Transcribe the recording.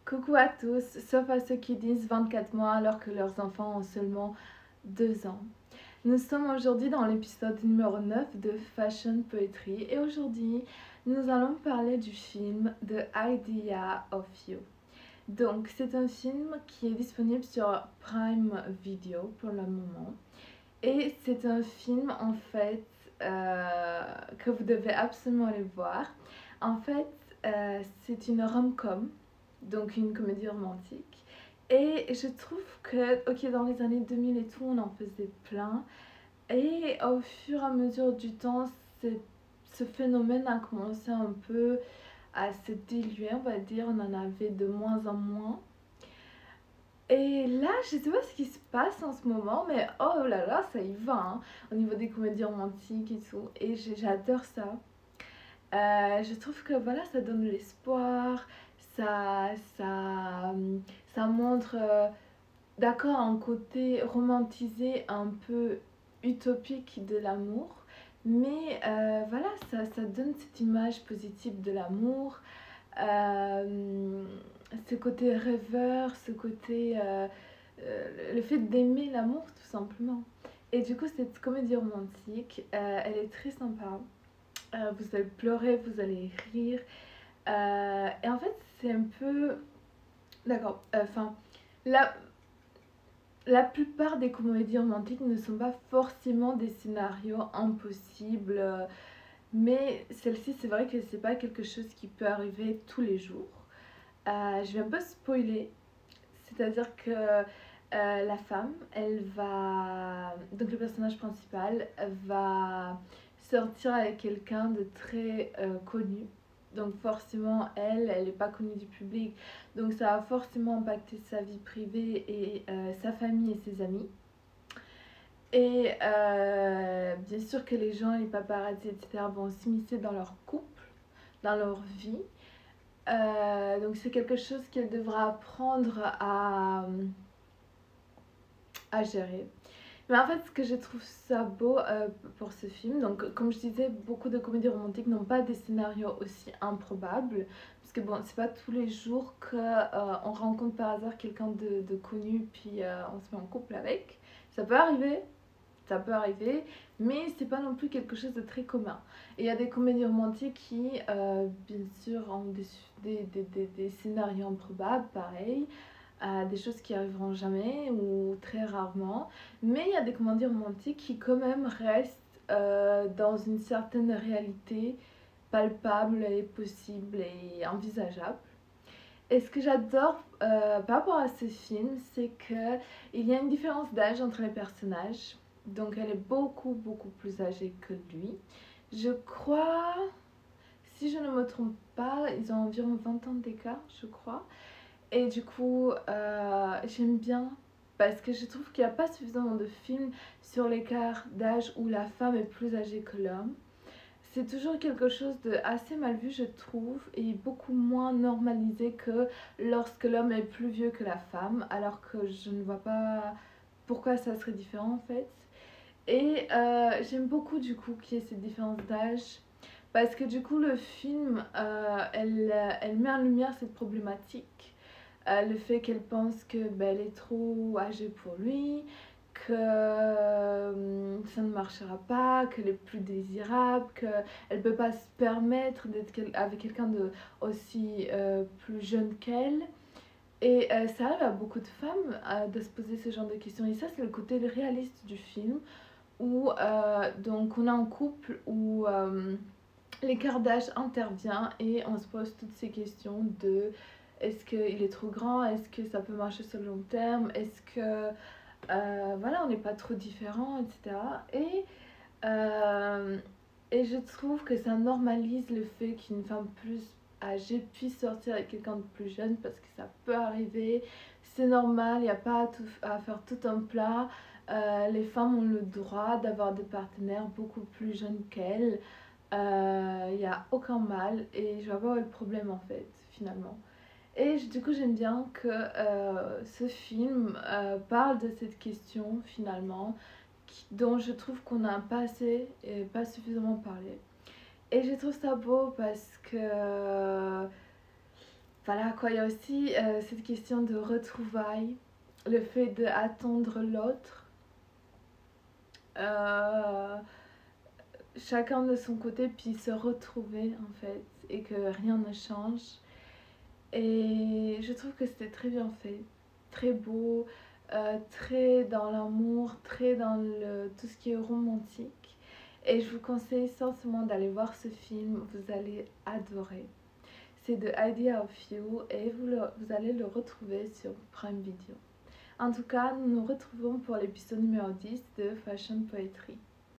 Coucou à tous, sauf à ceux qui disent 24 mois alors que leurs enfants ont seulement 2 ans. Nous sommes aujourd'hui dans l'épisode numéro 9 de Fashion Poetry et aujourd'hui nous allons parler du film The Idea of You. Donc c'est un film qui est disponible sur Prime Video pour le moment et c'est un film en fait que vous devez absolument aller voir. En fait c'est une rom-com, donc une comédie romantique. Et je trouve que, ok, dans les années 2000 et tout, on en faisait plein. Et au fur et à mesure du temps, ce phénomène a commencé un peu à se diluer, on va dire. On en avait de moins en moins. Et là, je sais pas ce qui se passe en ce moment, mais oh là là, ça y va, hein, au niveau des comédies romantiques et tout. Et j'adore ça. Je trouve que voilà, ça donne l'espoir, ça, ça, ça montre, d'accord, un côté romantisé, un peu utopique de l'amour, mais voilà, ça donne cette image positive de l'amour, euh, ce côté rêveur, ce côté, le fait d'aimer l'amour tout simplement. Et du coup, cette comédie romantique, elle est très sympa. Vous allez pleurer, vous allez rire. Et en fait, c'est un peu... D'accord, enfin, la, la plupart des comédies romantiques ne sont pas forcément des scénarios impossibles. Mais celle-ci, c'est vrai que c'est pas quelque chose qui peut arriver tous les jours. Je vais un peu spoiler. C'est-à-dire que la femme, elle va... Donc le personnage principal va sortir avec quelqu'un de très connu. Donc forcément, elle n'est pas connue du public. Donc ça va forcément impacter sa vie privée et sa famille et ses amis. Et bien sûr que les gens, les paparazzi, etc. vont s'immiscer dans leur couple, dans leur vie. Donc c'est quelque chose qu'elle devra apprendre à gérer. Mais en fait, ce que je trouve ça beau pour ce film, donc comme je disais, beaucoup de comédies romantiques n'ont pas des scénarios aussi improbables. Parce que bon, c'est pas tous les jours qu'on rencontre par hasard quelqu'un de connu, puis on se met en couple avec. Ça peut arriver, mais c'est pas non plus quelque chose de très commun. Et il y a des comédies romantiques qui, bien sûr, ont des scénarios improbables, pareil, des choses qui arriveront jamais ou très rarement. Mais il y a des comédies romantiques qui, quand même, restent dans une certaine réalité palpable et possible et envisageable. Et ce que j'adore par rapport à ce film, c'est qu'il y a une différence d'âge entre les personnages. Donc elle est beaucoup plus âgée que lui. Je crois, si je ne me trompe pas, ils ont environ 20 ans d'écart, je crois. Et du coup, j'aime bien parce que je trouve qu'il n'y a pas suffisamment de films sur l'écart d'âge où la femme est plus âgée que l'homme. C'est toujours quelque chose de assez mal vu, je trouve, et beaucoup moins normalisé que lorsque l'homme est plus vieux que la femme, alors que je ne vois pas pourquoi ça serait différent en fait. Et j'aime beaucoup du coup qu'il y ait cette différence d'âge, parce que du coup le film, elle met en lumière cette problématique, le fait qu'elle pense que elle est trop âgée pour lui, que ça ne marchera pas, qu'elle est plus désirable, qu'elle ne peut pas se permettre d'être avec quelqu'un de aussi plus jeune qu'elle. Et ça arrive à beaucoup de femmes de se poser ce genre de questions. Et ça, c'est le côté réaliste du film, où donc on a un couple où l'écart d'âge intervient et on se pose toutes ces questions de est-ce qu'il est trop grand, est-ce que ça peut marcher sur le long terme, est-ce que voilà, on n'est pas trop différents, etc. Euh, et je trouve que ça normalise le fait qu'une femme plus âgée puisse sortir avec quelqu'un de plus jeune parce que ça peut arriver, c'est normal, il n'y a pas à faire tout un plat. Les femmes ont le droit d'avoir des partenaires beaucoup plus jeunes qu'elles. Il n'y a aucun mal et je vois pas où est le problème en fait, finalement. Et du coup, j'aime bien que ce film parle de cette question finalement, dont je trouve qu'on n'a pas assez et pas suffisamment parlé. Et je trouve ça beau parce que Voilà quoi, il y a aussi cette question de retrouvailles, le fait d'attendre l'autre, euh, chacun de son côté, puis se retrouver en fait, et que rien ne change. Et je trouve que c'était très bien fait, très beau, très dans l'amour, très dans tout ce qui est romantique. Et je vous conseille sincèrement d'aller voir ce film, vous allez adorer. C'est The Idea of You et vous allez le retrouver sur Prime Video. En tout cas, nous nous retrouvons pour l'épisode numéro 10 de Fashion Poetry.